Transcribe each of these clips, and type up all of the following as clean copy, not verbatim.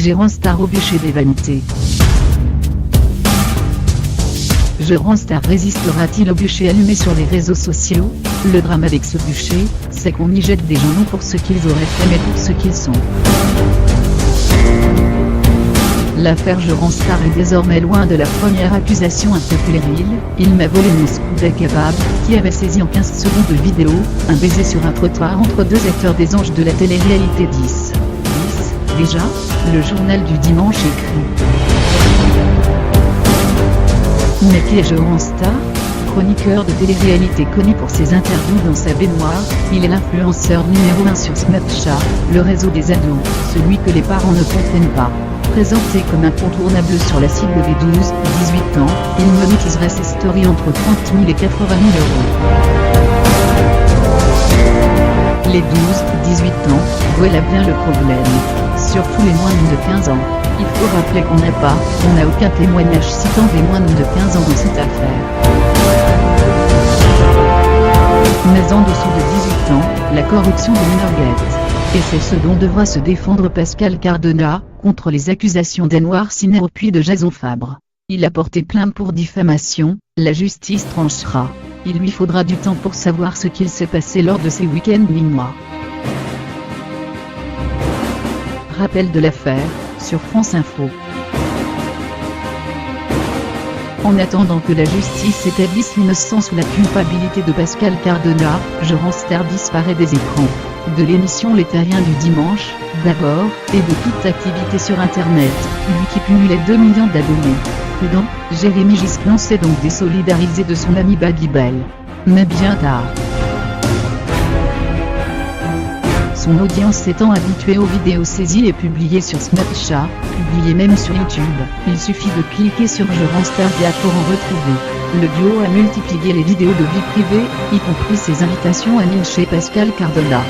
Gérant Star au bûcher des vanités. Gérant Star résistera-t-il au bûcher allumé sur les réseaux sociaux? Le drame avec ce bûcher, c'est qu'on y jette des gens non pour ce qu'ils auraient fait mais pour ce qu'ils sont. L'affaire Gérant Star est désormais loin de la première accusation un peu puérile. Il m'a volé mon Skoda kebab, qui avait saisi en 15 secondes de vidéo, un baiser sur un trottoir entre deux acteurs des anges de la télé-réalité 10. Déjà, le journal du dimanche écrit. Mais qui est Gérant Star? Chroniqueur de télé-réalité connu pour ses interviews dans sa baignoire, il est l'influenceur numéro 1 sur Snapchat, le réseau des ados, celui que les parents ne comprennent pas. Présenté comme incontournable sur la cible des 12-18 ans, il monétiserait ses stories entre 30 000 et 80 000 euros. Les 12-18 ans, voilà bien le problème. Surtout les moins de 15 ans. Il faut rappeler qu'on n'a aucun témoignage citant des moins de 15 ans dans cette affaire. Mais en dessous de 18 ans, la corruption de mineurs guette. Et c'est ce dont devra se défendre Pascal Cardona, contre les accusations d'Anouar Siner au puits de Jason Fabre. Il a porté plainte pour diffamation, la justice tranchera. Il lui faudra du temps pour savoir ce qu'il s'est passé lors de ces week-ends minois. Rappel de l'affaire, sur France Info. En attendant que la justice établisse l'innocence ou la culpabilité de Pascal Cardona, Gérant Star disparaît des écrans. De l'émission Les Terriens du dimanche, d'abord, et de toute activité sur Internet, lui qui cumulait 2 millions d'abonnés. Prudent, Jérémy Gisclin s'est donc désolidarisé de son ami Babybel. Mais bien tard. Son audience s'étant habituée aux vidéos saisies et publiées sur Snapchat, publiées même sur YouTube, il suffit de cliquer sur Gérant Star pour en retrouver. Le duo a multiplié les vidéos de vie privée, y compris ses invitations à Nîmes chez Pascal Cardona.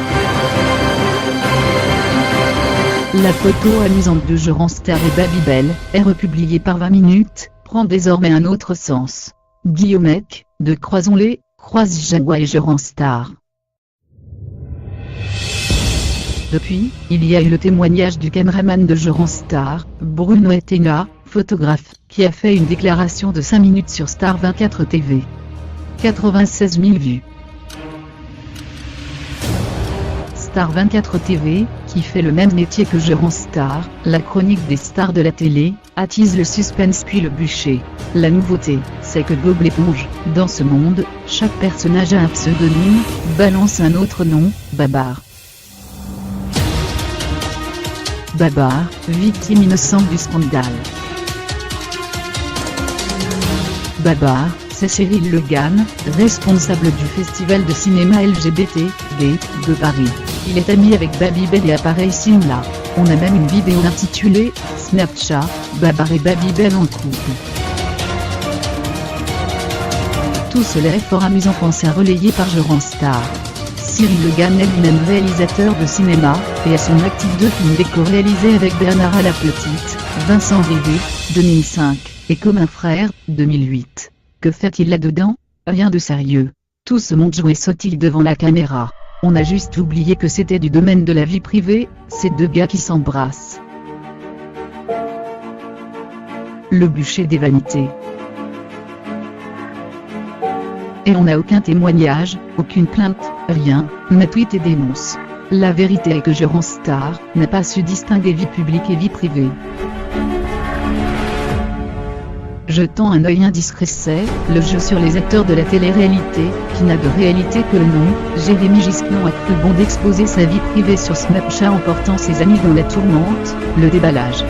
La photo amusante de Gérant Star et Babybel, est republiée par 20 minutes, prend désormais un autre sens. Guillaumec, de Croisons-les, croise Jawa et Gérant Star. Depuis, il y a eu le témoignage du caméraman de Gérant Star, Bruno Etena, photographe, qui a fait une déclaration de 5 minutes sur Star 24 TV. 96 000 vues. Star 24 TV, qui fait le même métier que Gérant Star, la chronique des stars de la télé, attise le suspense puis le bûcher. La nouveauté, c'est que Bob l'éponge, dans ce monde, chaque personnage a un pseudonyme, balance un autre nom, Babar. Babar, victime innocente du scandale. Babar, c'est Cyril Legan, responsable du festival de cinéma LGBT, gay, de Paris. Il est ami avec Babybel et apparaît ici ou là. On a même une vidéo intitulée « Snapchat, Babar et Babybel en couple ». Tout cela est fort amusant pensé à relayer par Gérant Star. Cyril Legan est lui-même réalisateur de cinéma, et a son actif 2 films déco-réalisés avec Bernard Lapetite, Vincent Rivet, 2005, et Comme un frère, 2008. Que fait-il là-dedans? Rien de sérieux. Tout ce monde jouait sautille devant la caméra. On a juste oublié que c'était du domaine de la vie privée, ces deux gars qui s'embrassent. Le bûcher des vanités. Et on n'a aucun témoignage, aucune plainte, rien, mais tweet et dénonce. La vérité est que Gérant Star n'a pas su distinguer vie publique et vie privée. Jetant un œil indiscret, c'est le jeu sur les acteurs de la télé-réalité, qui n'a de réalité que le nom. Jérémy Gisclin a cru bon d'exposer sa vie privée sur Snapchat en portant ses amis dans la tourmente, le déballage.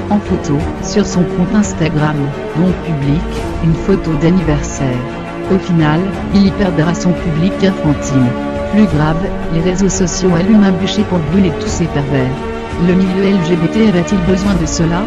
En photo, sur son compte Instagram, donc public, une photo d'anniversaire. Au final, il y perdra son public infantile. Plus grave, les réseaux sociaux allument un bûcher pour brûler tous ces pervers. Le milieu LGBT avait-il besoin de cela?